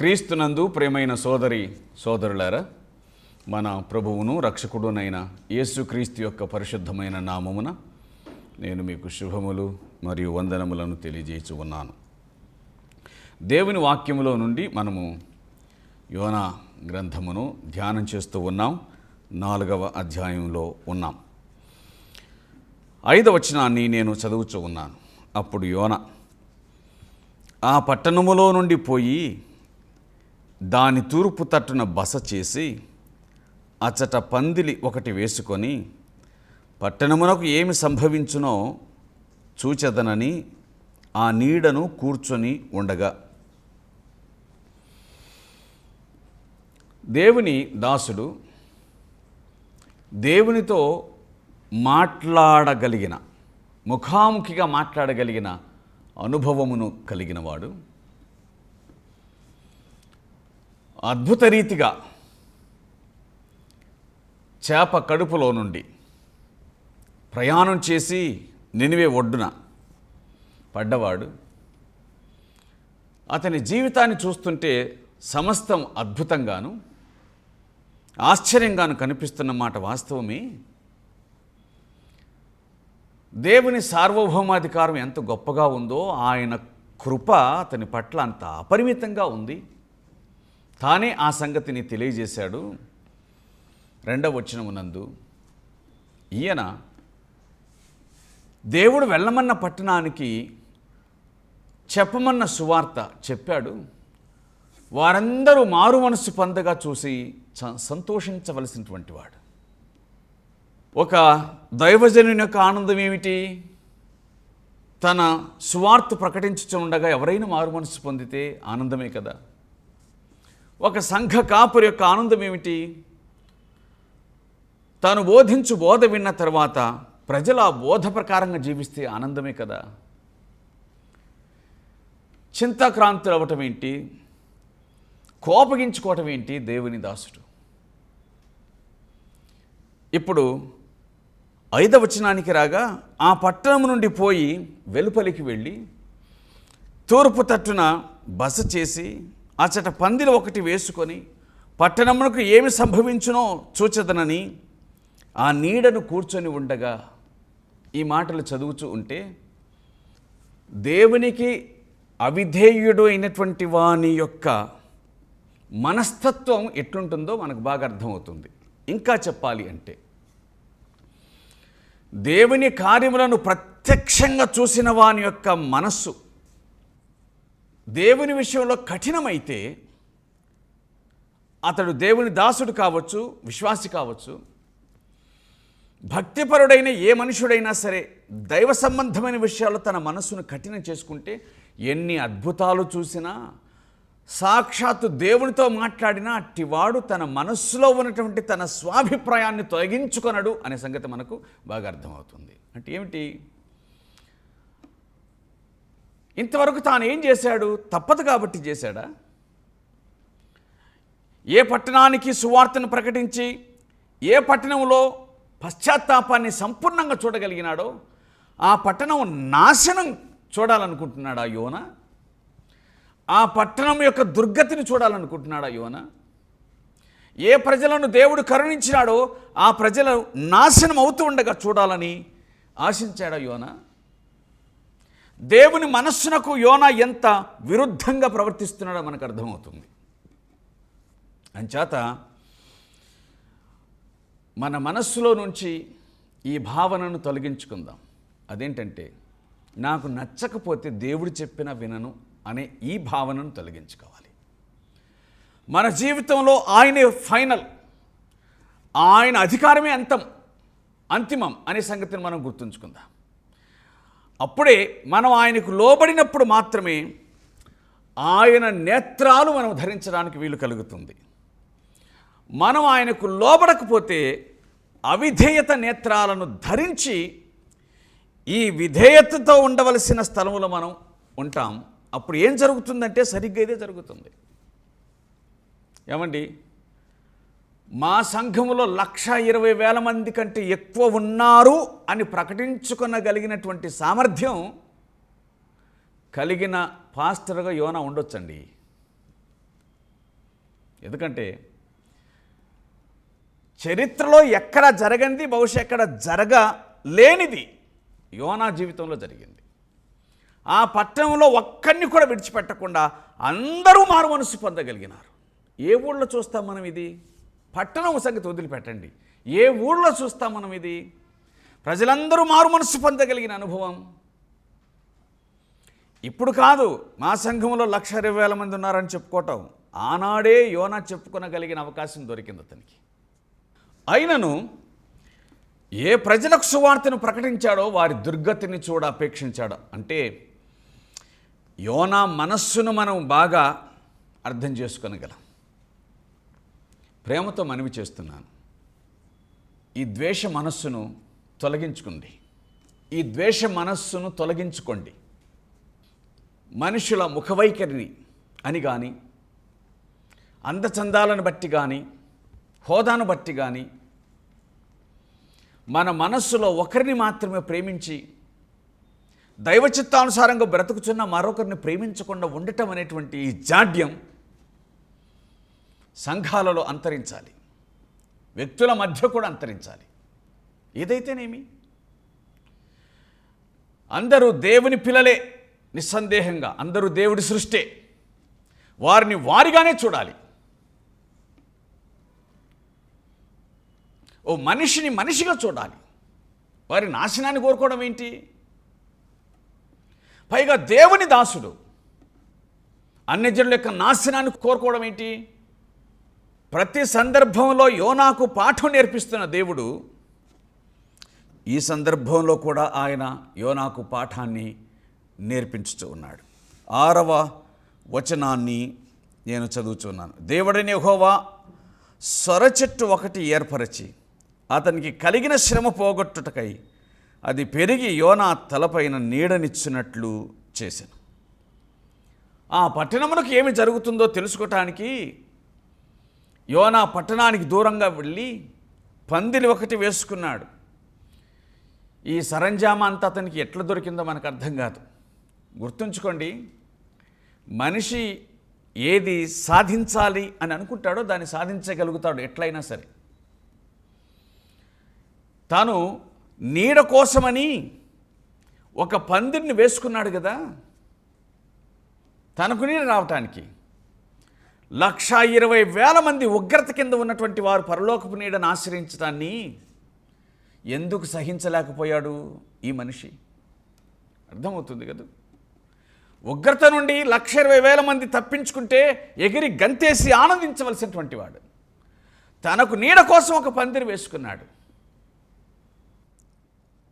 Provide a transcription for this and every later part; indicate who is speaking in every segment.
Speaker 1: క్రీస్తునందు ప్రియమైన సోదరులారా, మన ప్రభువును రక్షకుడునైన యేసుక్రీస్తు యొక్క పరిశుద్ధమైన నామమున నేను మీకు శుభములు మరియు వందనములను తెలియజేయచ్చు ఉన్నాను. దేవుని వాక్యములో నుండి మనము యోనా గ్రంథమును ధ్యానం చేస్తూ ఉన్నాం. 4వ అధ్యాయంలో ఉన్నాం. 5వ వచనాన్ని నేను చదువుతూ ఉన్నాను. అప్పుడు యోనా ఆ పట్టణములో నుండి పోయి దాని తూర్పు తట్టున బస చేసి అచ్చట పందిలి ఒకటి వేసుకొని పట్టణమునకు ఏమి సంభవించునో చూచెదనని ఆ నీడను కూర్చొని ఉండగా, దేవుని దాసుడు దేవునితో మాట్లాడగలిగిన, ముఖాముఖిగా మాట్లాడగలిగిన అనుభవమును కలిగినవాడు అద్భుత రీతిగా చేప కడుపులో నుండి ప్రయాణం చేసి నినివే ఒడ్డున పడ్డవాడు. అతని జీవితాన్ని చూస్తుంటే సమస్తం అద్భుతంగాను ఆశ్చర్యంగాను కనిపిస్తున్న మాట వాస్తవమే. దేవుని సార్వభౌమాధికారం ఎంత గొప్పగా ఉందో, ఆయన కృప అతని పట్ల అంత అపరిమితంగా ఉంది. తానే ఆ సంగతిని తెలియజేశాడు. 2వ వచనమునందు ఈయన దేవుడు వెళ్ళమన్న పట్టణానికి చెప్పమన్న సువార్త చెప్పాడు. వారందరూ మారు మనస్సు పొందగా చూసి సంతోషించవలసినటువంటి వాడు. ఒక దైవజనుని యొక్క ఆనందం ఏమిటి? తన సువార్త ప్రకటించుచుండగా ఎవరైనా మారు మనస్సు పొందితే ఆనందమే కదా. ఒక సంఘ కాపురి యొక్క ఆనందం ఏమిటి? తాను బోధించు బోధ విన్న తర్వాత ప్రజలు ఆ బోధ ప్రకారంగా జీవిస్తే ఆనందమే కదా. చింతాక్రాంతులు అవ్వటం ఏంటి? కోపగించుకోవటం ఏంటి? దేవుని దాసుడు. ఇప్పుడు 5వ వచనానికి రాగా, ఆ పట్టణం నుండి పోయి వెలుపలికి వెళ్ళి తూర్పు తట్టున బస చేసి అచ్చట పందిలి ఒకటి వేసుకొని పట్టణమునకు ఏమి సంభవించునో చూచెదనని ఆ నీడను కూర్చొని ఉండగా. ఈ మాటలు చదువుతూ ఉంటే దేవునికి అవిధేయుడు అయినటువంటి వాని యొక్క మనస్తత్వం ఎట్లుంటుందో మనకు బాగా అర్థమవుతుంది. ఇంకా చెప్పాలి అంటే, దేవుని కార్యములను ప్రత్యక్షంగా చూసిన వాని యొక్క మనస్సు దేవుని విషయంలో కఠినమైతే అతడు దేవుని దాసుడు కావచ్చు, విశ్వాసి కావచ్చు, భక్తిపరుడైన ఏ మనుషుడైనా సరే దైవ సంబంధమైన విషయాల్లో తన మనస్సును కఠినం చేసుకుంటే ఎన్ని అద్భుతాలు చూసినా, సాక్షాత్తు దేవునితో మాట్లాడినా అట్టివాడు తన మనస్సులో ఉన్నటువంటి తన స్వాభిప్రాయాన్ని తొలగించుకొనడు అనే సంగతి మనకు బాగా అర్థమవుతుంది. అంటే ఏమిటి? ఇంతవరకు తాను ఏం చేశాడు? తప్పదు కాబట్టి చేశాడా? ఏ పట్టణానికి సువార్తను ప్రకటించి ఏ పట్టణంలో పశ్చాత్తాపాన్ని సంపూర్ణంగా చూడగలిగినాడో ఆ పట్టణం నాశనం చూడాలనుకుంటున్నాడా యోనా? ఆ పట్టణం యొక్క దుర్గతిని చూడాలనుకుంటున్నాడా యోనా? ఏ ప్రజలను దేవుడు కరుణించినాడో ఆ ప్రజలు నాశనం అవుతూ ఉండగా చూడాలని ఆశించాడా యోనా? దేవుని మనస్సునకు యోనా ఎంత విరుద్ధంగా ప్రవర్తిస్తున్నాడో మనకు అర్థమవుతుంది. అంచేత మన మనస్సులో నుంచి ఈ భావనను తొలగించుకుందాం. అదేంటంటే, నాకు నచ్చకపోతే దేవుడు చెప్పిన వినను అనే ఈ భావనను తొలగించుకోవాలి. మన జీవితంలో ఆయనే ఫైనల్, ఆయన అధికారమే అంతిమం అనే సంగతిని మనం గుర్తుంచుకుందాం. అప్పుడే మనం ఆయనకు లోబడినప్పుడు మాత్రమే ఆయన నేత్రాలు మనం ధరించడానికి వీలు కలుగుతుంది. మనం ఆయనకు లోబడకపోతే అవిధేయత నేత్రాలను ధరించి ఈ విధేయతతో ఉండవలసిన స్థలంలో మనం ఉంటాం. అప్పుడు ఏం జరుగుతుందంటే సరిగ్గా ఇదే జరుగుతుంది. ఏమండి, మా సంఘములో 1,20,000 మంది కంటే ఎక్కువ ఉన్నారు అని ప్రకటించుకొనగలిగినటువంటి సామర్థ్యం కలిగిన పాస్టర్గా యోనా ఉండొచ్చండి. ఎందుకంటే చరిత్రలో ఎక్కడ జరగనిది, బహుశా ఎక్కడ జరగలేనిది యోనా జీవితంలో జరిగింది. ఆ పట్టణంలో ఒక్కడిని కూడా విడిచిపెట్టకుండా అందరూ మారు మనసు పొందగలిగినారు. ఏ ఊళ్ళో చూస్తాం మనం ఇది? పట్టణం సంగతి వదిలిపెట్టండి, ఏ ఊళ్ళో చూస్తాం మనం ఇది? ప్రజలందరూ మారు మనసు పొందగలిగిన అనుభవం ఇప్పుడు కాదు. మా సంఘంలో 1,20,000 మంది ఉన్నారని చెప్పుకోవటం ఆనాడే యోనా చెప్పుకొనగలిగిన అవకాశం దొరికింది అతనికి. అయినను ఏ ప్రజలకు సువార్తను ప్రకటించాడో వారి దుర్గతిని చూడ అపేక్షించాడు. అంటే యోనా మనస్సును మనం బాగా అర్థం చేసుకొనగలం. ప్రేమతో మనవి చేస్తున్నాను, ఈ ద్వేష మనస్సును తొలగించుకోండి. ఈ ద్వేష మనస్సును తొలగించుకోండి. మనుషుల ముఖవైఖరిని అని కానీ, అందచందాలను బట్టి కానీ, హోదాను బట్టి కానీ మన మనస్సులో ఒకరిని మాత్రమే ప్రేమించి దైవచిత్తానుసారంగా బ్రతుకుచున్న మరొకరిని ప్రేమించకుండా ఉండటం అనేటువంటి ఈ జాడ్యం సంఘాలలో అంతరించాలి, వ్యక్తుల మధ్య కూడా అంతరించాలి. ఏదైతేనేమి అందరూ దేవుని పిల్లలే, నిస్సందేహంగా అందరూ దేవుడి సృష్టే, వారిని వారిగానే చూడాలి. ఓ మనిషిని మనిషిగా చూడాలి. వారి నాశనాన్ని కోరుకోవడం ఏంటి? పైగా దేవుని దాసుడు అన్యజనుల యొక్క నాశనాన్ని కోరుకోవడం ఏంటి? ప్రతి సందర్భంలో యోనాకు పాఠం నేర్పిస్తున్న దేవుడు ఈ సందర్భంలో కూడా ఆయన యోనాకు పాఠాన్ని నేర్పించుతూ ఉన్నాడు. 6వ వచనాన్ని నేను చదువుతున్నాను. దేవుడైన యెహోవా సొరచెట్టు ఒకటి ఏర్పరచి అతనికి కలిగిన శ్రమ పోగొట్టుటకై అది పెరిగి యోనా తలపైన నీడనిచ్చినట్లు చేశాను. ఆ పట్టణమునకు ఏమి జరుగుతుందో తెలుసుకోవటానికి యోనా పట్టణానికి దూరంగా వెళ్ళి పందిరి ఒకటి వేసుకున్నాడు. ఈ సరంజామా అంతా అతనికి ఎట్లా దొరికిందో మనకు అర్థం కాదు. గుర్తుంచుకోండి, మనిషి ఏది సాధించాలి అని అనుకుంటాడో దాన్ని సాధించగలుగుతాడు ఎట్లయినా సరే. తాను నీడ కోసమని ఒక పందిరిని వేసుకున్నాడు కదా, తనకు నీడ రావటానికి. 1,20,000 మంది ఉగ్రత కింద ఉన్నటువంటి వారు పరలోకపు నీడను ఆశ్రయించడాన్ని ఎందుకు సహించలేకపోయాడు ఈ మనిషి? అర్థమవుతుంది కదా. ఉగ్రత నుండి 1,20,000 మంది తప్పించుకుంటే ఎగిరి గంతేసి ఆనందించవలసినటువంటి వాడు తనకు నీడ కోసం ఒక పందిరి వేసుకున్నాడు.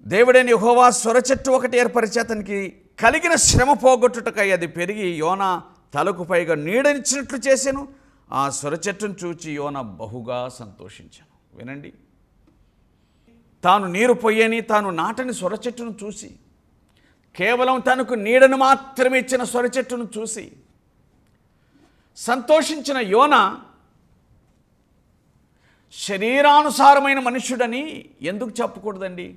Speaker 1: దేవుడైన యెహోవా సొరచెట్టు ఒకటి ఏర్పరిచి అతనికి కలిగిన శ్రమ పోగొట్టుటకై అది పెరిగి యోనా తలకు పైగా నీడనిచ్చినట్లు చేశాను. ఆ సొరచెట్టును చూచి యోనా బహుగా సంతోషించాను. వినండి, తాను నీరు పొయ్యని తాను నాటని సొరచెట్టును చూసి, కేవలం తనకు నీడను మాత్రమే ఇచ్చిన సొరచెట్టును చూసి సంతోషించిన యోనా శరీరానుసారమైన మనుష్యుడని ఎందుకు చెప్పకూడదండి?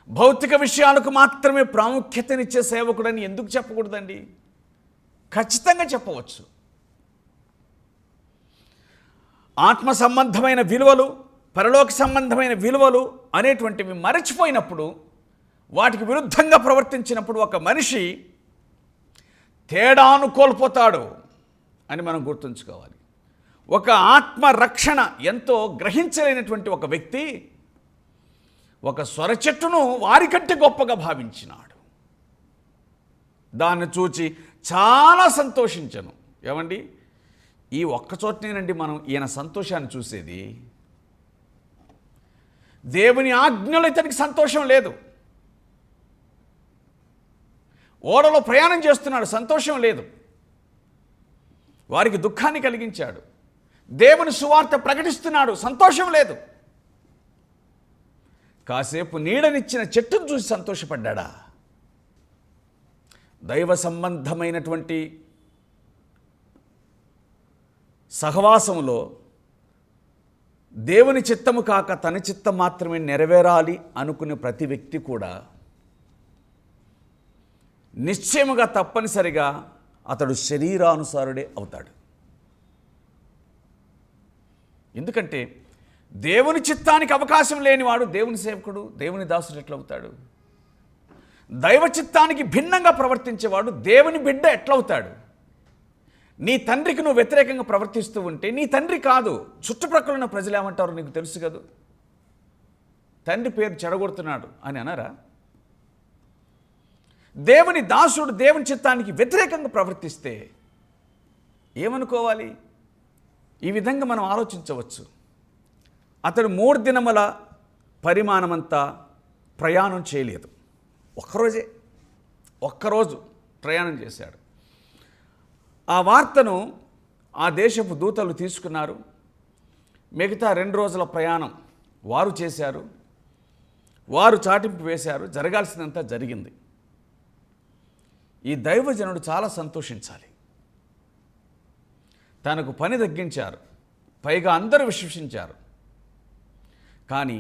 Speaker 1: భౌతిక విషయాలకు మాత్రమే ప్రాముఖ్యతనిచ్చే సేవకుడని ఎందుకు చెప్పకూడదండి? ఖచ్చితంగా చెప్పవచ్చు. ఆత్మ సంబంధమైన విలువలు, పరలోక సంబంధమైన విలువలు అనేటువంటివి మరచిపోయినప్పుడు, వాటికి విరుద్ధంగా ప్రవర్తించినప్పుడు ఒక మనిషి తేడాను కోల్పోతాడు అని మనం గుర్తుంచుకోవాలి. ఒక ఆత్మ రక్షణ ఎంతో గ్రహించలేనటువంటి ఒక వ్యక్తి ఒక సొరచెట్టును వారికంటే గొప్పగా భావించినాడు. దాన్ని చూచి చాలా సంతోషించను. ఏమండి, ఈ ఒక్కచోటనేనండి మనం ఈయన సంతోషాన్ని చూసేది. దేవుని ఆజ్ఞలో ఇతనికి సంతోషం లేదు. ఓడలో ప్రయాణం చేస్తున్నాడు, సంతోషం లేదు. వారికి దుఃఖాన్ని కలిగించాడు. దేవుని సువార్త ప్రకటిస్తున్నాడు, సంతోషం లేదు. కాసేపు నీడనిచ్చిన చెట్టును చూసి సంతోషపడ్డా? దైవ సంబంధమైనటువంటి సహవాసములో దేవుని చిత్తము కాక తన చిత్తం మాత్రమే నెరవేరాలి అనుకునే ప్రతి వ్యక్తి కూడా నిశ్చయముగా తప్పనిసరిగా అతడు శరీరానుసారుడే అవుతాడు. ఎందుకంటే దేవుని చిత్తానికి అవకాశం లేనివాడు దేవుని సేవకుడు, దేవుని దాసుడు ఎట్లవుతాడు? దైవ చిత్తానికి భిన్నంగా ప్రవర్తించేవాడు దేవుని బిడ్డ ఎట్లవుతాడు? నీ తండ్రికి నువ్వు వ్యతిరేకంగా ప్రవర్తిస్తూ ఉంటే నీ తండ్రి కాదు, చుట్టుప్రక్కల ఉన్న ప్రజలు ఏమంటారో నీకు తెలుసు కదా. తండ్రి పేరు చెడగొడుతున్నాడు అని అనరా? దేవుని దాసుడు దేవుని చిత్తానికి వ్యతిరేకంగా ప్రవర్తిస్తే ఏమనుకోవాలి? ఈ విధంగా మనం ఆలోచించవచ్చు. అతడు 3 దినముల పరిమాణమంతా ప్రయాణం చేయలేదు. ఒక్కరోజు ప్రయాణం చేశాడు. ఆ వార్తను ఆ దేశపు దూతలు తీసుకున్నారు. మిగతా 2 రోజుల ప్రయాణం వారు చేశారు. వారు చాటింపు వేశారు. జరగాల్సినంత జరిగింది. ఈ దైవజనుడు చాలా సంతోషించాలి. తనకు పని తగ్గించారు, పైగా అందరూ విశ్వసించారు. కానీ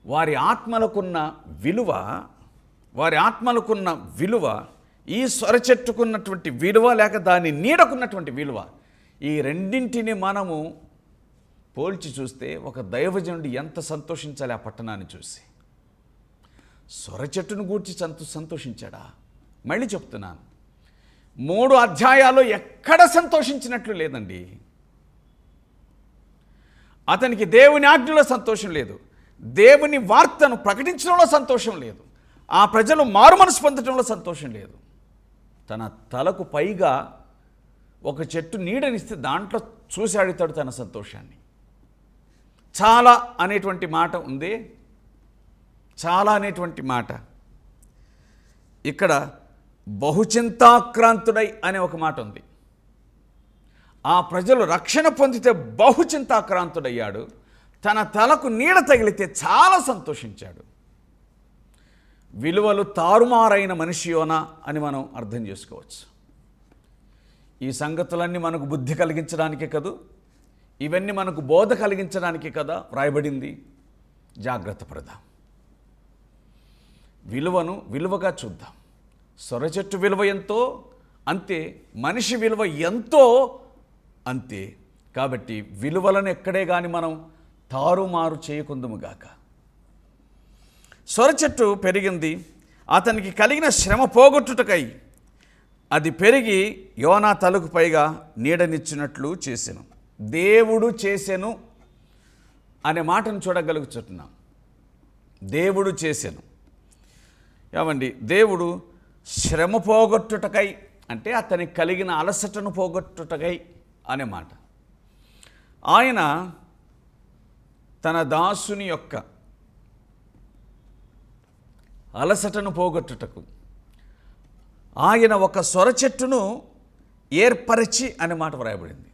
Speaker 1: వారి ఆత్మలకున్న విలువ ఈ సొర చెట్టుకున్నటువంటి విలువ లేక దాని నీడకున్నటువంటి విలువ, ఈ రెండింటిని మనము పోల్చి చూస్తే ఒక దైవజనుడు ఎంత సంతోషించాలి ఆ పట్టణాన్ని చూసి. సొర చెట్టును గూర్చి సంతోషించాడా? మళ్ళీ చెప్తున్నాను, 3 అధ్యాయాల్లో ఎక్కడ సంతోషించినట్లు లేదండి. అతనికి దేవుని ఆజ్ఞలో సంతోషం లేదు, దేవుని వార్తను ప్రకటించడంలో సంతోషం లేదు, ఆ ప్రజలు మారుమనసు పొందడంలో సంతోషం లేదు. తన తలకు పైగా ఒక చెట్టు నీడనిస్తే దాంట్లో చూసి అడుగుతాడు తన సంతోషాన్ని. చాలా అనేటువంటి మాట ఉంది. చాలా అనేటువంటి మాట ఇక్కడ బహుచింతాక్రాంతుడై అనే ఒక మాట ఉంది. ఆ ప్రజలు రక్షణ పొందితే బహుచింతాక్రాంతుడయ్యాడు. తన తలకు నీడ తగిలితే చాలా సంతోషించాడు. విలువలు తారుమారైన మనిషి యోనా అని మనం అర్థం చేసుకోవచ్చు. ఈ సంగతులన్నీ మనకు బుద్ధి కలిగించడానికే కదూ, ఇవన్నీ మనకు బోధ కలిగించడానికే కదా వ్రాయబడింది. జాగ్రత్త పడదాం, విలువను విలువగా చూద్దాం. సొర చెట్టు విలువ ఎంతో అంతే, మనిషి విలువ ఎంతో అంతే. కాబట్టి విలువలను ఎక్కడే కానీ మనం తారుమారు చేయకుందుముగాక. సొర చెట్టు పెరిగింది, అతనికి కలిగిన శ్రమ పోగొట్టుటకై అది పెరిగి యోనా తలకు పైగా నీడనిచ్చినట్లు చేసెను. దేవుడు చేసెను అనే మాటను చూడగలుగుతున్నాం. దేవుడు చేసెను ఏమండి? దేవుడు శ్రమ పోగొట్టుటకై అంటే అతనికి కలిగిన అలసటను పోగొట్టుటకై అనే మాట. ఆయన తన దాసుని యొక్క అలసటను పోగొట్టుటకు ఆయన ఒక సొర చెట్టును ఏర్పరిచి అనే మాట వ్రాయబడింది.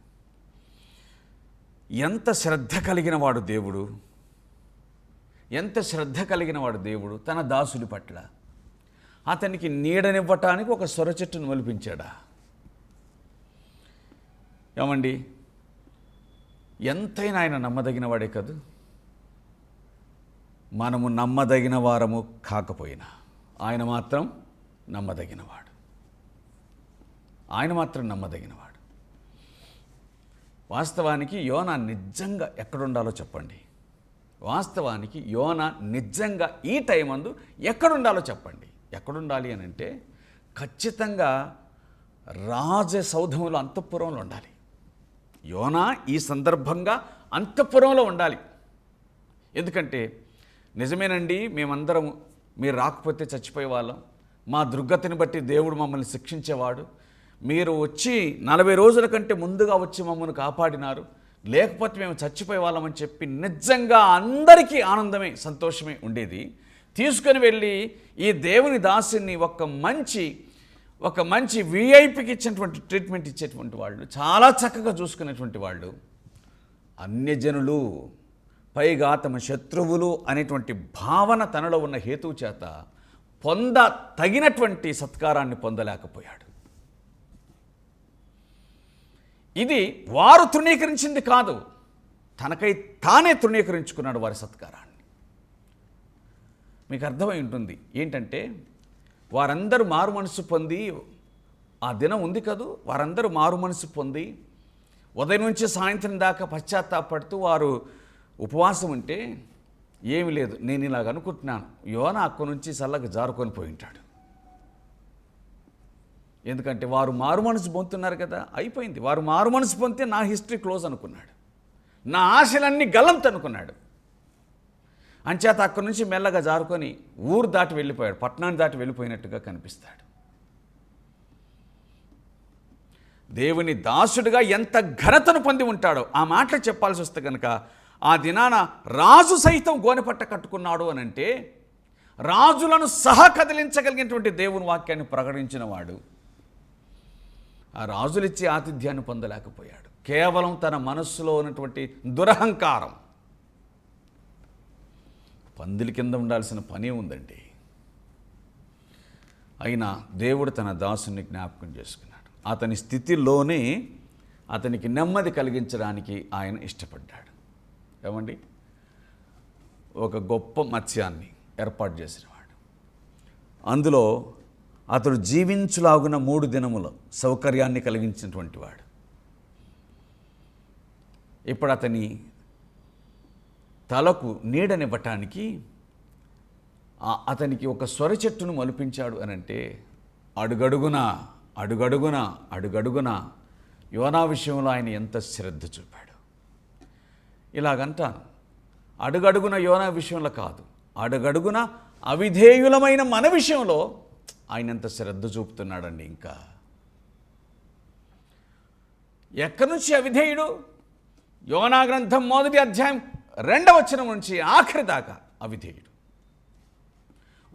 Speaker 1: ఎంత శ్రద్ధ కలిగిన వాడు దేవుడు, ఎంత శ్రద్ధ కలిగిన వాడు దేవుడు తన దాసుని పట్ల. అతనికి నీడనివ్వటానికి ఒక సొర చెట్టును మొలిపించాడా? ఏమండి, ఎంతైనా ఆయన నమ్మదగిన వాడే కదూ. మనము నమ్మదగిన వారము కాకపోయినా ఆయన మాత్రం నమ్మదగినవాడు. ఆయన మాత్రం నమ్మదగినవాడు. వాస్తవానికి యోనా నిజంగా ఎక్కడుండాలో చెప్పండి. వాస్తవానికి యోనా నిజంగా ఈ టైం అందు ఎక్కడుండాలో చెప్పండి. ఎక్కడుండాలి అని అంటే ఖచ్చితంగా రాజసౌధంలో అంతఃపురంలో ఉండాలి. యోనా ఈ సందర్భంగా అంతఃపురంలో ఉండాలి. ఎందుకంటే నిజమేనండి, మేమందరం మీరు రాకపోతే చచ్చిపోయే వాళ్ళం, మా దుర్గతిని బట్టి దేవుడు మమ్మల్ని శిక్షించేవాడు, మీరు వచ్చి 40 రోజుల కంటే ముందుగా వచ్చి మమ్మల్ని కాపాడినారు, లేకపోతే మేము చచ్చిపోయే వాళ్ళమని చెప్పి నిజంగా అందరికీ ఆనందమే సంతోషమే ఉండేది. తీసుకొని వెళ్ళి ఈ దేవుని దాసుని ఒక మంచి విఐపికి ఇచ్చినటువంటి ట్రీట్మెంట్ ఇచ్చేటువంటి వాళ్ళు, చాలా చక్కగా చూసుకునేటువంటి వాళ్ళు అన్యజనులు, పైగా తమ శత్రువులు అనేటువంటి భావన తనలో ఉన్న హేతువు చేత తగినటువంటి సత్కారాన్ని పొందలేకపోయాడు. ఇది వారు తృణీకరించింది కాదు, తనకై తానే తృణీకరించుకున్నాడు వారి సత్కారాన్ని. మీకు అర్థమై ఉంటుంది ఏంటంటే వారందరూ మారు మనసు పొంది ఆ దినం ఉంది కదూ, వారందరూ మారు మనసు పొంది ఉదయం నుంచి సాయంత్రం దాకా పశ్చాత్తాపడుతూ వారు ఉపవాసం ఉంటే ఏమీ లేదు. నేను ఇలాగ అనుకుంటున్నాను, యోనా అక్కడి నుంచి చల్లగా జారుకొని పోయి ఉంటాడు. ఎందుకంటే వారు మారు మనసు పొందుతున్నారు కదా, అయిపోయింది. వారు మారు మనసు పొందితే నా హిస్టరీ క్లోజ్ అనుకున్నాడు, నా ఆశలన్నీ గల్లంత అనుకున్నాడు. అంచేత అక్కడి నుంచి మెల్లగా జారుకొని ఊరు దాటి వెళ్ళిపోయాడు, పట్టణాన్ని దాటి వెళ్ళిపోయినట్టుగా కనిపిస్తాడు. దేవుని దాసుడిగా ఎంత ఘనతను పొంది ఉంటాడో ఆ మాటలు చెప్పాల్సి వస్తే కనుక, ఆ దినాన రాజు సైతం గోనెపట్ట కట్టుకున్నాడు అని అంటే, రాజులను సహా కదిలించగలిగినటువంటి దేవుని వాక్యాన్ని ప్రకటించిన వాడు ఆ రాజులిచ్చే ఆతిథ్యాన్ని పొందలేకపోయాడు. కేవలం తన మనస్సులో ఉన్నటువంటి దురహంకారం. పందిలి కింద ఉండాల్సిన పనే ఉందండి. అయినా దేవుడు తన దాసుని జ్ఞాపకం చేసుకున్నాడు. అతని స్థితిలోనే అతనికి నెమ్మది కలిగించడానికి ఆయన ఇష్టపడ్డాడు. ఏమండి, ఒక గొప్ప మత్స్యాన్ని ఏర్పాటు చేసినవాడు, అందులో అతడు జీవించులాగున 3 దినముల సౌకర్యాన్ని కలిగించినటువంటి వాడు. ఇప్పుడు అతని తలకు నీడనివ్వటానికి అతనికి ఒక సొర చెట్టును మలిపించాడు అనంటే, అడుగడుగున అడుగడుగున అడుగడుగున యోనా విషయంలో ఆయన ఎంత శ్రద్ధ చూపాడు. ఇలాగంటాను, అడుగడుగున యోనా విషయంలో కాదు, అడుగడుగున అవిధేయులమైన మన విషయంలో ఆయన ఎంత శ్రద్ధ చూపుతున్నాడండి. ఇంకా ఎక్కడి నుంచి అవిధేయుడు? యోనా గ్రంథం 1వ అధ్యాయం 2వ వచనం నుంచి ఆఖరి దాకా అవిధేయుడు.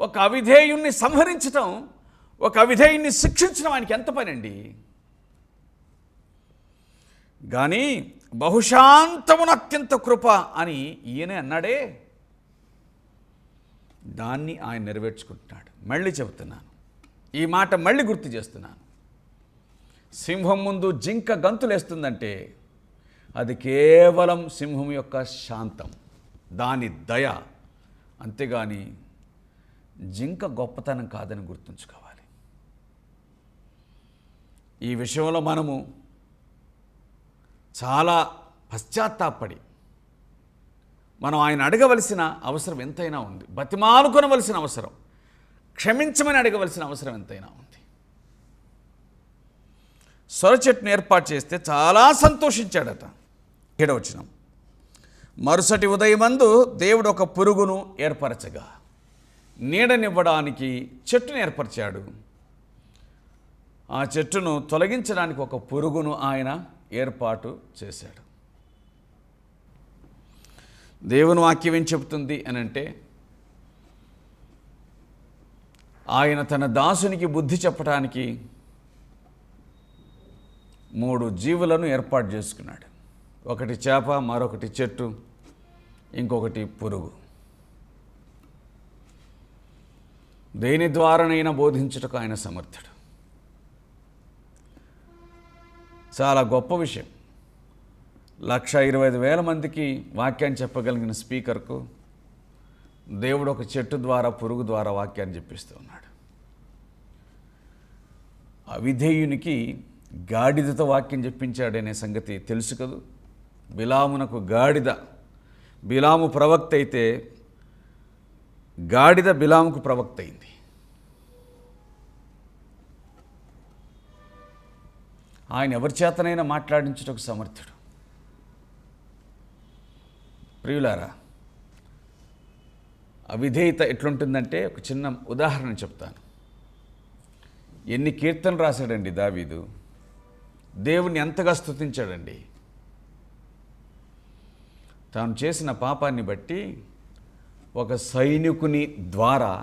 Speaker 1: ఒక అవిధేయుణ్ణి సంహరించటం, ఒక అవిధేయుణ్ణి శిక్షించడం ఆయనకి ఎంత పని అండి. కానీ బహుశాంతమున అత్యంత కృప అని ఈయనే అన్నాడే, దాన్ని ఆయన నెరవేర్చుకుంటున్నాడు. మళ్ళీ చెబుతున్నాను, ఈ మాట మళ్ళీ గుర్తు చేస్తున్నాను. సింహం ముందు జింక గంతులేస్తుందంటే అది కేవలం సింహం యొక్క శాంతం, దాని దయ, అంతేగాని జింక గొప్పతనం కాదని గుర్తుంచుకోవాలి. ఈ విషయంలో మనము చాలా పశ్చాత్తాపడి మనం ఆయన అడగవలసిన అవసరం ఎంతైనా ఉంది, బతిమాలుకొనవలసిన అవసరం, క్షమించమని అడగవలసిన అవసరం ఎంతైనా ఉంది. సొర చెట్టును ఏర్పాటు చేస్తే చాలా సంతోషించాడట. 7వ వచనం, మరుసటి ఉదయమందు దేవుడు ఒక పురుగును ఏర్పరచగా నీడనివ్వడానికి చెట్టును ఏర్పరిచాడు. ఆ చెట్టును తొలగించడానికి ఒక పురుగును ఆయన ఏర్పాటు చేశాడు. దేవుని వాక్యం ఏం చెబుతుంది అని అంటే, ఆయన తన దాసునికి బుద్ధి చెప్పడానికి 3 జీవులను ఏర్పాటు చేసుకున్నాడు. ఒకటి చేప, మరొకటి చెట్టు, ఇంకొకటి పురుగు. దేని ద్వారానైనా బోధించుటకు ఆయన సమర్థుడు. చాలా గొప్ప విషయం. 1,25,000 మందికి వాక్యాన్ని చెప్పగలిగిన స్పీకర్కు దేవుడు ఒక చెట్టు ద్వారా, పురుగు ద్వారా వాక్యాన్ని చెప్పిస్తూ ఉన్నాడు. అవిధేయునికి గాడిదతో వాక్యం చెప్పించాడనే సంగతి తెలుసు కదూ. బిలామునకు గాడిద, బిలాము ప్రవక్త అయితే గాడిద బిలాముకు ప్రవక్త అయింది. ఆయన ఎవరి చేతనైనా మాట్లాడించుటకు సమర్థుడు. ప్రియులారా, అవిధేయత ఎట్లుంటుందంటే ఒక చిన్న ఉదాహరణ చెప్తాను. ఎన్ని కీర్తనలు రాశాడండి దావీదు, దేవుణ్ణి ఎంతగా స్తుతించాడండి. తాను చేసిన పాపాన్ని బట్టి ఒక సైనికుని ద్వారా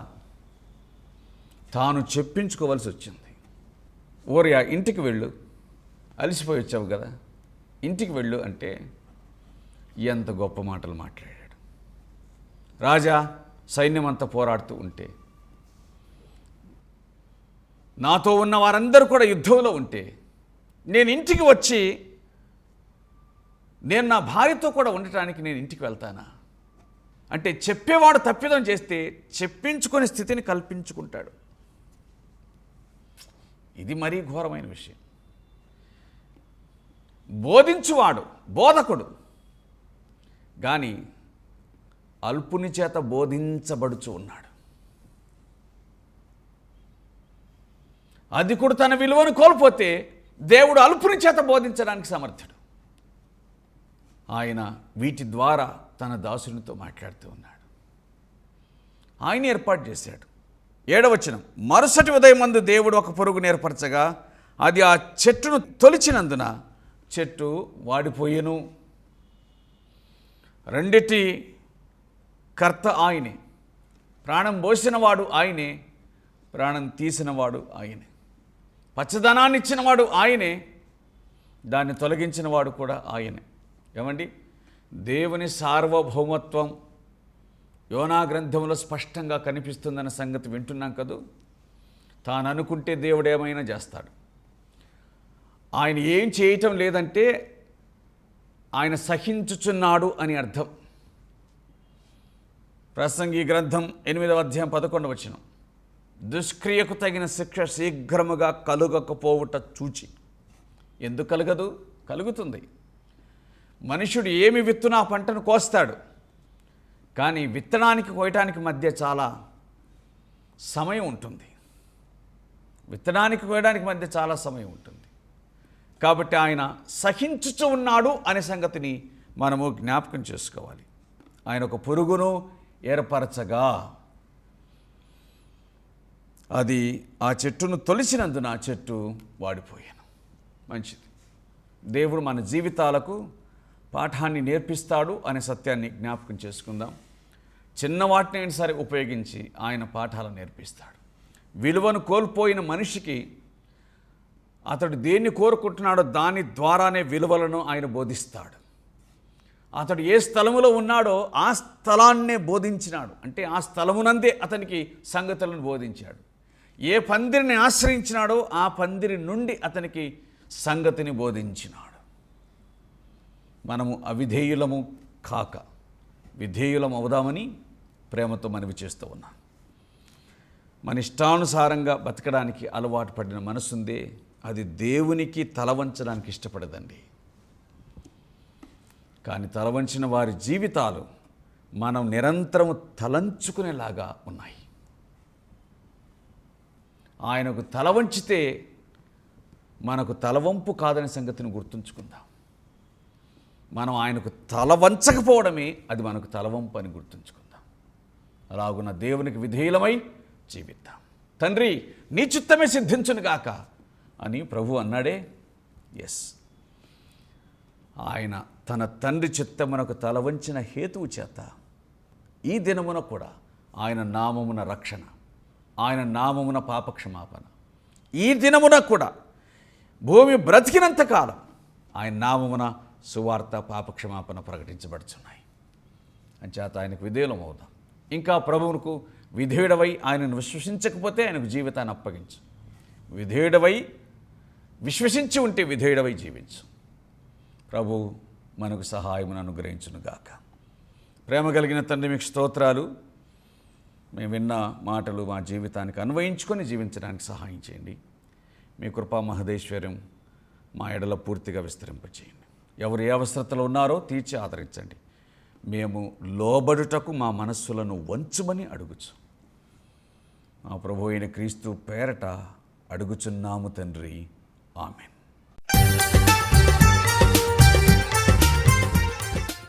Speaker 1: తాను చెప్పించుకోవాల్సి వచ్చింది. ఓరియా, ఇంటికి వెళ్ళు, అలసిపోయి వచ్చావు కదా, ఇంటికి వెళ్ళు అంటే ఎంత గొప్ప మాటలు మాట్లాడాడు. రాజా, సైన్యం అంతా పోరాడుతూ ఉంటే, నాతో ఉన్న వారందరూ కూడా యుద్ధంలో ఉంటే, నేను ఇంటికి వచ్చి నేను నా భార్యతో కూడా ఉండటానికి నేను ఇంటికి వెళ్తానా అంటే, చెప్పేవాడు తప్పిదం చేస్తే చెప్పించుకునే స్థితిని కల్పించుకుంటాడు. ఇది మరీ ఘోరమైన విషయం. బోధించువాడు బోధకుడు, కానీ అల్పుని చేత బోధించబడుచు ఉన్నాడు. అధికుడు తన విలువను కోల్పోతే దేవుడు అల్పుని చేత బోధించడానికి సమర్థుడు. ఆయన వీటి ద్వారా తన దాసునితో మాట్లాడుతూ ఉన్నాడు. ఆయన ఏర్పాటు చేశాడు. 7వ వచనం, మరుసటి ఉదయమందు దేవుడు ఒక పురుగును ఏర్పరచగా అది ఆ చెట్టును తొలిచినందున చెట్టు వాడిపోయెను. రెండిటి కర్త ఆయనే. ప్రాణం పోసినవాడు ఆయనే, ప్రాణం తీసినవాడు ఆయనే. పచ్చదనాన్ని ఇచ్చినవాడు ఆయనే, దాన్ని తొలగించినవాడు కూడా ఆయనే. ఏమండి, దేవుని సార్వభౌమత్వం యోనా గ్రంథంలో స్పష్టంగా కనిపిస్తుందన్న సంగతి వింటున్నాం కదూ. తాను అనుకుంటే దేవుడు ఏమైనా చేస్తాడు. ఆయన ఏం చేయటం లేదంటే ఆయన సహించుచున్నాడు అని అర్థం. ప్రసంగి గ్రంథం 8వ అధ్యాయం 11వ వచనం, దుష్క్రియకు తగిన శిక్ష శీఘ్రముగా కలుగకపోవుట చూచి. ఎందుకు కలగదు? కలుగుతుంది. మనుషుడు ఏమి విత్తునా పంటను కోస్తాడు, కానీ విత్తనానికి కోయటానికి మధ్య చాలా సమయం ఉంటుంది. విత్తనానికి కోయడానికి మధ్య చాలా సమయం ఉంటుంది. కాబట్టి ఆయన సహించుచు ఉన్నాడు అనే సంగతిని మనము జ్ఞాపకం చేసుకోవాలి. ఆయన ఒక పురుగును ఏర్పరచగా అది ఆ చెట్టును తొలిచినందున ఆ చెట్టు వాడిపోయాను. మంచిది. దేవుడు మన జీవితాలకు పాఠాన్ని నేర్పిస్తాడు అనే సత్యాన్ని జ్ఞాపకం చేసుకుందాం. చిన్న వాటినైనా సరే ఉపయోగించి ఆయన పాఠాలను నేర్పిస్తాడు. విలువను కోల్పోయిన మనిషికి అతడు దేన్ని కోరుకుంటున్నాడో దాని ద్వారానే విలువలను ఆయన బోధిస్తాడు. అతడు ఏ స్థలములో ఉన్నాడో ఆ స్థలాన్నే బోధించినాడు. అంటే ఆ స్థలమునందే అతనికి సంగతులను బోధించాడు. ఏ పందిరిని ఆశ్రయించినాడో ఆ పందిరి నుండి అతనికి సంగతిని బోధించినాడు. మనము అవిధేయులము కాక విధేయులం అవుదామని ప్రేమతో మనవి చేస్తూ ఉన్నాను. మన ఇష్టానుసారంగా బతకడానికి అలవాటు పడిన మనసుందే, అది దేవునికి తలవంచడానికి ఇష్టపడదండి. కానీ తలవంచిన వారి జీవితాలు మనం నిరంతరము తలంచుకునేలాగా ఉన్నాయి. ఆయనకు తలవంచితే మనకు తలవంపు కాదనే సంగతిని గుర్తుంచుకుందాం. మనం ఆయనకు తలవంచకపోవడమే అది మనకు తలవంపు అని గుర్తుంచుకుందాం. అలాగున్న దేవునికి విధేయులమై జీవిద్దాం. తండ్రి, నీ చిత్తమే సిద్ధించునుగాక అని ప్రభు అన్నాడే. ఎస్, ఆయన తన తండ్రి చిత్తమునకు తలవంచిన హేతువు చేత ఈ దినమున కూడా ఆయన నామమున రక్షణ, ఆయన నామమున పాపక్షమాపణ, ఈ దినమున కూడా భూమి బ్రతికినంతకాలం ఆయన నామమున సువార్త పాపక్షమాపణ ప్రకటించబడుచున్నాయి. అంచేత ఆయనకు విధేయులం అవుదాం. ఇంకా ప్రభువుకు విధేయుడవై ఆయనను విశ్వసించకపోతే ఆయనకు జీవితాన్ని అప్పగించు. విధేయుడవై విశ్వసించి ఉంటే విధేయుడవై జీవించు. ప్రభు మనకు సహాయమును అనుగ్రహించునుగాక. ప్రేమ కలిగిన తండ్రి, మీకు స్తోత్రాలు. మేము విన్న మాటలు మా జీవితానికి అన్వయించుకొని జీవించడానికి సహాయం చేయండి. మీ కృపా మహదేశ్వర్యం మా ఎడల పూర్తిగా విస్తరింపచేయండి. ఎవరు ఏ అవసరతలో ఉన్నారో తీర్చి ఆదరించండి. మేము లోబడుటకు మా మనస్సులను వంచుమని అడుగుచు మా ప్రభు అయిన క్రీస్తు పేరట అడుగుచున్నాము తండ్రి. ఆమెన్.